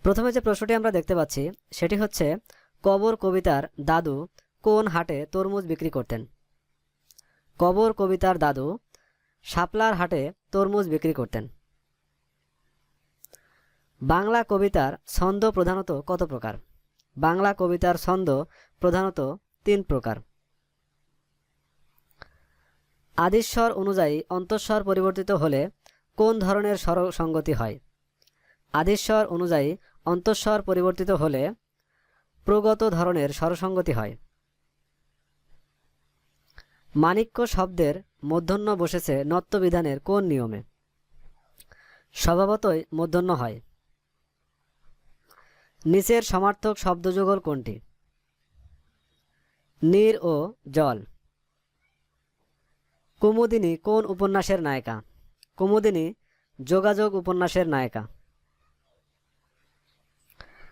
প্রথমে যে প্রশ্নটি আমরা দেখতে পাচ্ছি সেটি হচ্ছে, কবর কবিতার দাদু কোন হাটে তরমুজ বিক্রি করতেন? কবর কবিতার দাদু শাপলার হাটে তরমুজ বিক্রি করতেন। বাংলা কবিতার ছন্দ প্রধানত কত প্রকার? বাংলা কবিতার ছন্দ প্রধানত 3 প্রকার। আদিস্বর অনুযায়ী অন্তঃস্বর পরিবর্তিত হলে কোন ধরনের স্বর সংগতি হয়? আদিস্বর অনুযায়ী অন্তঃস্বর পরিবর্তিত হলে প্রগত ধরনের স্বরসংগতি হয়। মাণিক্য শব্দের মূর্ধন্য বসেছে নত্যবিধানের কোন নিয়মে? স্বভাবতই মূর্ধন্য হয়। নিচের সমার্থক শব্দযুগল কোনটি? নীর ও জল। কুমুদিনী কোন উপন্যাসের নায়িকা? কুমুদিনী যোগাযোগ উপন্যাসের নায়িকা।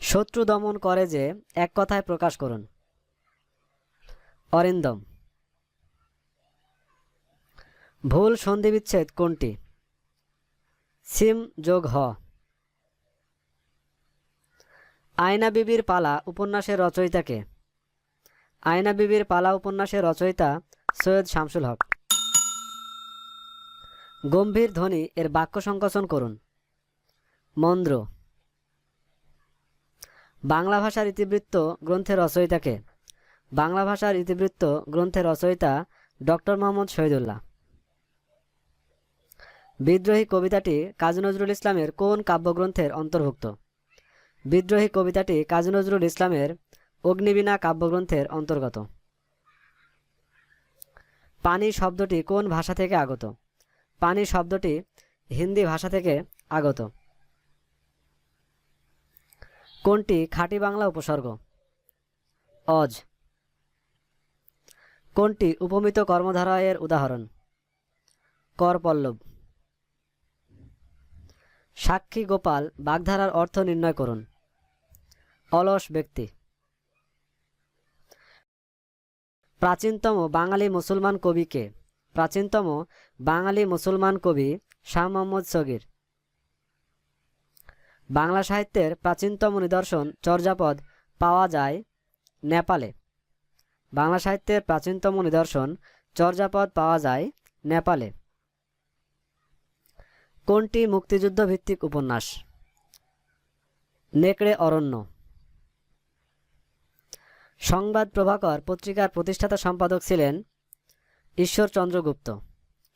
শত্রু দমন করে যে, এক কথায় প্রকাশ করুন। অরিন্দম। ভুল সন্ধিবিচ্ছেদ কোনটি? সিম যোগ হ। আয়না বিবির পালা উপন্যাসের রচয়িতা কে? আয়না বিবির পালা উপন্যাসের রচয়িতা সৈয়দ শামসুল হক। গম্ভীর ধ্বনি এর বাক্য সংকোচন করুন। মন্দ্র। বাংলা ভাষার ইতিবৃত্ত গ্রন্থের রচয়িতা কে? বাংলা ভাষার ইতিবৃত্ত গ্রন্থের রচয়িতা ডক্টর মোহাম্মদ শহীদুল্লাহ। বিদ্রোহী কবিতাটি কাজী নজরুল ইসলামের কোন কাব্যগ্রন্থের অন্তর্ভুক্ত? বিদ্রোহী কবিতাটি কাজী নজরুল ইসলামের অগ্নিবীণা কাব্যগ্রন্থের অন্তর্গত। পানি শব্দটি কোন ভাষা থেকে আগত? পানি শব্দটি হিন্দি ভাষা থেকে আগত। কোনটি খাঁটি বাংলা উপসর্গ? অজ। কোনটি উপমিত কর্মধারয়ের উদাহরণ? করপল্লব। সাক্ষী গোপাল বাগধারার অর্থ নির্ণয় করুন। অলস ব্যক্তি। প্রাচীনতম বাঙালি মুসলমান কবি কে? প্রাচীনতম বাঙালি মুসলমান কবি শাহ মোহাম্মদ সগীর। বাংলা সাহিত্যের প্রাচীনতম নিদর্শন চর্যাপদ পাওয়া যায় নেপালে। বাংলা সাহিত্যের প্রাচীনতম নিদর্শন চর্যাপদ পাওয়া যায় নেপালে। কোনটি মুক্তিযুদ্ধ ভিত্তিক উপন্যাস? নেকড়ে অরণ্য। সংবাদ প্রভাকর পত্রিকার প্রতিষ্ঠাতা সম্পাদক ছিলেন ঈশ্বরচন্দ্র গুপ্ত।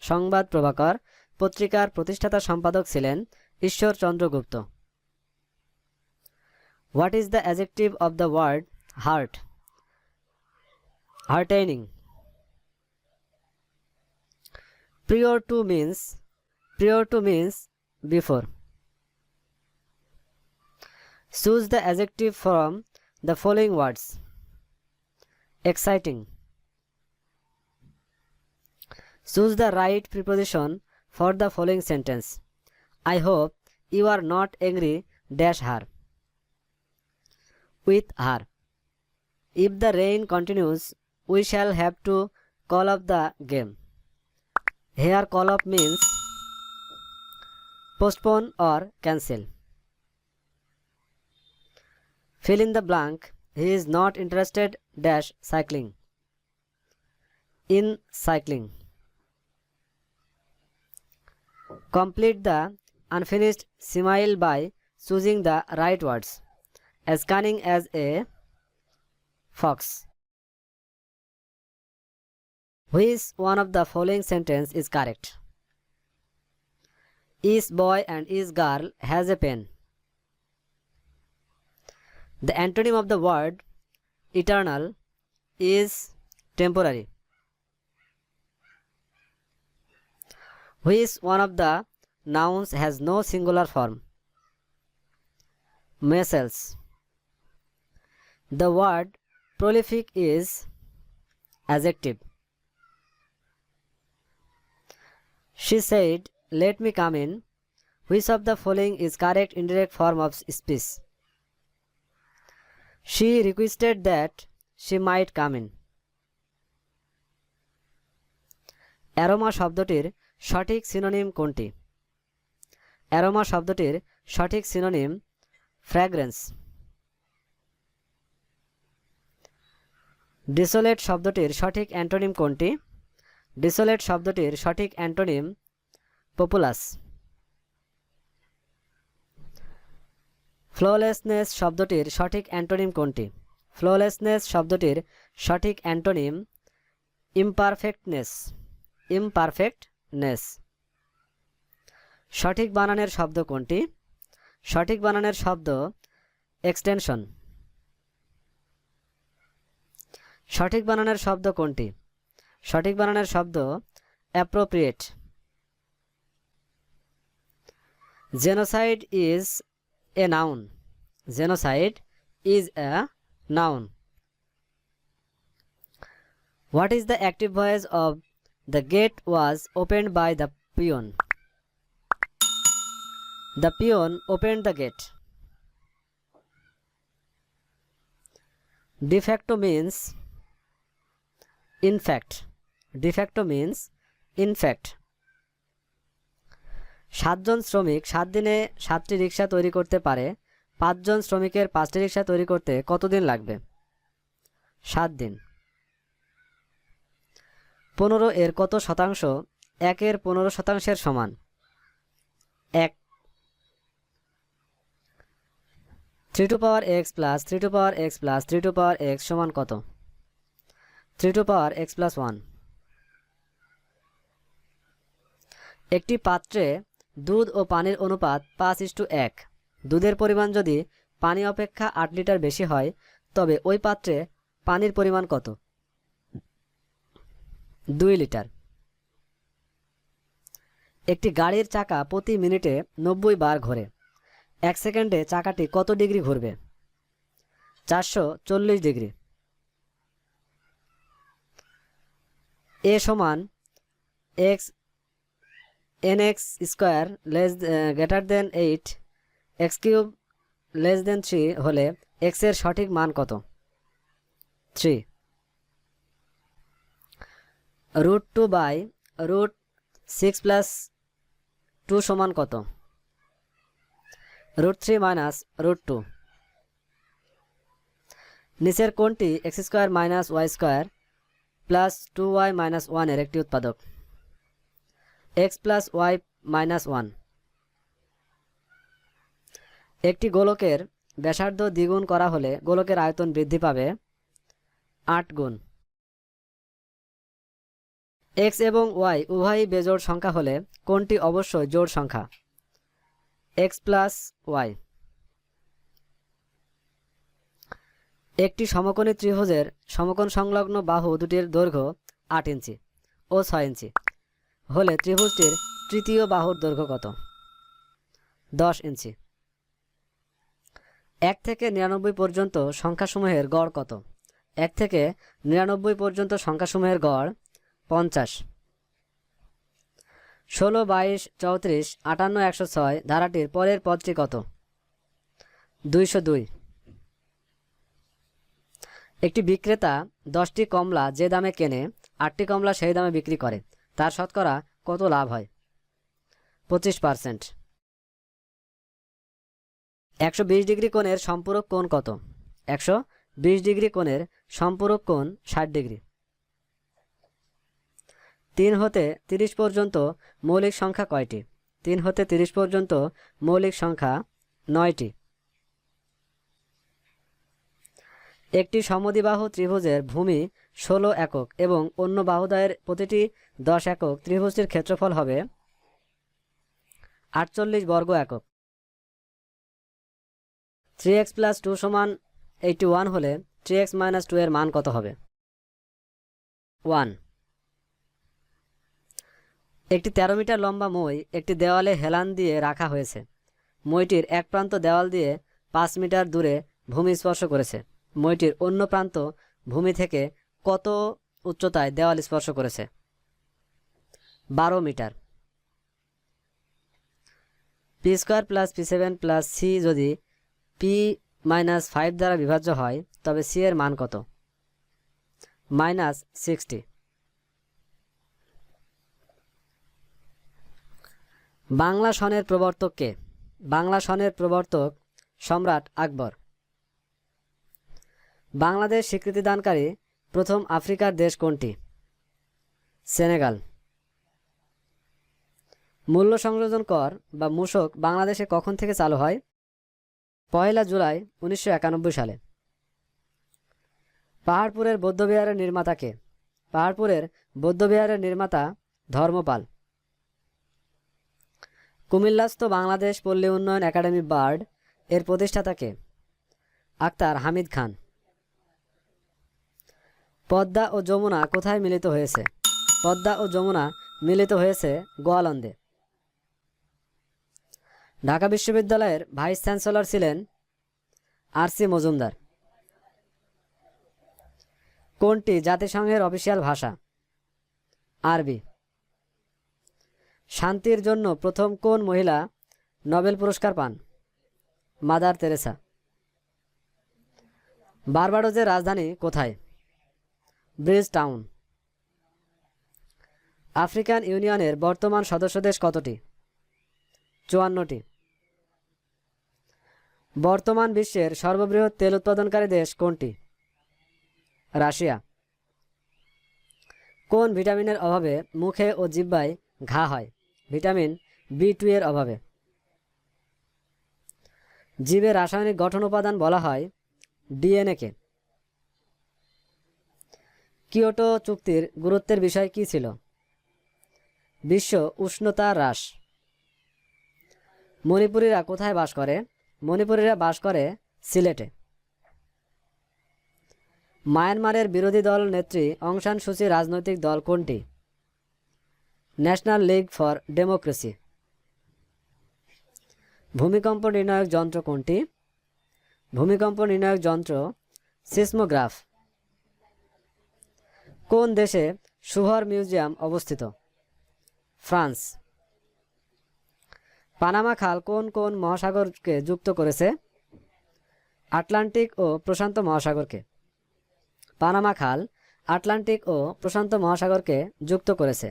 সংবাদ প্রভাকর পত্রিকার প্রতিষ্ঠাতা সম্পাদক ছিলেন ঈশ্বরচন্দ্র গুপ্ত। What is the adjective of the word heart? Heartening. Prior to means before. Choose the adjective from the following words. Exciting. Choose the right preposition for the following sentence. I hope you are not angry dash her. With her. If the rain continues, we shall have to call off the game. Here call off means postpone or cancel. Fill in the blank. He is not interested dash cycling. In cycling. Complete the unfinished simile by choosing the right words. As cunning as a fox. Which one of the following sentence is correct? Each boy and each girl has a pen. The antonym of the word eternal is temporary. Which one of the nouns has no singular form? Measles. The word prolific is adjective. She said, "Let me come in." Which of the following is correct indirect form of speech? She requested that she might come in. Aroma শব্দটির সঠিক synonym কোনটি? Aroma শব্দটির সঠিক synonym fragrance. ডিসোলেট শব্দটির সঠিক antonym কোনটি? ডিসোলেট শব্দটির সঠিক অ্যান্টোনিম পপুলাস। ফ্ললেসনেস শব্দটির সঠিক অ্যান্টোনিম কোনটি? ফ্ললেসনেস শব্দটির সঠিক অ্যান্টোনিম ইমপারফেক্টনেস। ইমপারফেক্টনেস। সঠিক বানানের শব্দ কোনটি? সঠিক বানানের শব্দ এক্সটেনশন। সঠিক বানানের শব্দ কোনটি? সঠিক বানানের শব্দ appropriate. Genocide is a noun. Genocide is a noun. What is the active voice of the gate was opened by the peon? The peon opened the gate. De facto means in fact. De facto means in fact. 7 জন শ্রমিক 7 দিনে 7টি রিক্সা তৈরি করতে পারে। 5 জন শ্রমিকের 5টি রিক্সা তৈরি করতে কতদিন লাগবে? 7 দিন। 15 এর কত শতাংশ 1 এর 15 শতাংশের সমান? 1। 3 টু পাওয়ার x প্লাস 3 টু পাওয়ার x প্লাস 3 টু পাওয়ার x সমান কত? 3 টু পাওয়ার x প্লাস 1। একটি পাত্রে দুধ ও পানির অনুপাত 5:1। দুধের পরিমাণ যদি পানি অপেক্ষা 8 লিটার বেশি হয় তবে ওই পাত্রে পানির পরিমাণ কত? 2 লিটার। একটি গাড়ির চাকা প্রতি মিনিটে 90 বার ঘোরে। 1 সেকেন্ডে চাকাটি কত ডিগ্রি ঘুরবে? 440 ডিগ্রি। a সমান x nx square less greater than 8 x cube less than 3 হলে x এর সঠিক মান কত? 3। √2 বাই √6 প্লাস 2 সমান কত? √3 মাইনাস √2। নিচের কোনটি x square minus y square plus 2y minus 1 এর একটি উৎপাদক? x plus y minus 1। একটি গোলকের ব্যাসার্ধ দ্বিগুণ করা হলে গোলকের আয়তন বৃদ্ধি পাবে 8 গুণ। x এবং y উভয়ই বেজোড় সংখ্যা হলে কোনটি অবশ্যই জোড় সংখ্যা? x plus y। একটি সমকোণী ত্রিভুজের সমকোণ সংলগ্ন বাহু দুটির দৈর্ঘ্য 8 ইঞ্চি ও 6 ইঞ্চি হলে ত্রিভুজটির তৃতীয় বাহুর দৈর্ঘ্য কত? 10 ইঞ্চি। 1 থেকে 99 পর্যন্ত সংখ্যাসমূহের গড় কত? 1 থেকে 99 পর্যন্ত সংখ্যাসমূহের গড় 50। 16, 22, 34, 58, 106 ধারাটির পরের পদটি কত? 202। একটি বিক্রেতা 10টি কমলা যে দামে কেনে 8টি কমলা সেই দামে বিক্রি করে, তার শতকরা কত লাভ হয়? 25%। 120 ডিগ্রি কোণের সম্পূরক কোণ কত? 120 ডিগ্রি কোণের সম্পূরক কোণ 60 ডিগ্রি। 3 হতে 30 পর্যন্ত মৌলিক সংখ্যা কয়টি? 3 হতে 30 পর্যন্ত মৌলিক সংখ্যা 9টি। একটি সমদ্বিবাহু ত্রিভুজের ভূমি 16 একক এবং অন্য বাহুদ্বয়ের প্রতিটি 10 একক। ত্রিভুজটির ক্ষেত্রফল হবে 48 বর্গ একক। 3x প্লাস 2 সমান 81 হলে 3x মাইনাস 2 এর মান কত হবে? 1। একটি 13 মিটার লম্বা মই একটি দেওয়ালে হেলান দিয়ে রাখা হয়েছে। মইটির এক প্রান্ত দেওয়াল দিয়ে 5 মিটার দূরে ভূমি স্পর্শ করেছে। মইটির অন্য প্রান্ত ভূমি থেকে কত উচ্চতায় দেওয়াল স্পর্শ করেছে? 12 metre. p² plus p7 plus c যদি p মাইনাস 5 দ্বারা বিভাজ্য হয় তবে c এর মান কত? -60। বাংলা সনের প্রবর্তক কে? বাংলা সনের প্রবর্তক সম্রাট আকবর। বাংলাদেশ স্বীকৃতিদানকারী প্রথম আফ্রিকার দেশ কোনটি? সেনেগাল। মূল্য সংযোজন কর বা মূসক বাংলাদেশে কখন থেকে চালু হয়? 1 জুলাই 1991 সালে। পাহাড়পুরের বৌদ্ধবিহারের নির্মাতা কে? পাহাড়পুরের বৌদ্ধবিহারের নির্মাতা ধর্মপাল। কুমিল্লাস্থ বাংলাদেশ পল্লী উন্নয়ন একাডেমি বার্ড এর প্রতিষ্ঠাতা কে? আক্তার হামিদ খান। পদ্মা ও যমুনা কোথায় মিলিত হয়েছে? পদ্মা ও যমুনা মিলিত হয়েছে গোয়ালন্দে। ঢাকা বিশ্ববিদ্যালয়ের ভাইস চ্যান্সেলর ছিলেন আর.সি. মজুমদার। কোনটি জাতিসংঘের অফিসিয়াল ভাষা? আরবি। শান্তির জন্য প্রথম কোন মহিলা নোবেল পুরস্কার পান? Mother Teresa. বার্বাডোসের রাজধানী কোথায়? Bridge town. আফ্রিকান ইউনিয়নের বর্তমান সদস্য দেশ কতটি? 54টি। বর্তমান বিশ্বের সর্ববৃহৎ তেল উৎপাদনকারী দেশ কোনটি? রাশিয়া। কোন ভিটামিনের অভাবে মুখে ও জিহ্বায় ঘা হয়? ভিটামিন B2 এর অভাবে। জীবের রাসায়নিক গঠন উপাদান বলা হয় ডিএনএ কে। কিয়োটো চুক্তির গুরুত্বের বিষয় কি ছিল? বিশ্ব উষ্ণতা হ্রাস। মণিপুরীরা কোথায় বাস করে? মণিপুরীরা বাস করে সিলেটে। মায়ানমারের বিরোধী দল নেত্রী অং সান সূচি রাজনৈতিক দল কোনটি? National League for democracy. ভূমিকম্প নির্ণায়ক যন্ত্র কোনটি? ভূমিকম্প নির্ণায়ক যন্ত্র সিসমোগ্রাফ। কোন দেশে সুভর মিউজিয়াম অবস্থিত? ফ্রান্স। পানামা খাল কোন কোন মহাসাগরকে যুক্ত করেছে? আটলান্টিক ও প্রশান্ত মহাসাগরকে। পানামা খাল আটলান্টিক ও প্রশান্ত মহাসাগরকে যুক্ত করেছে।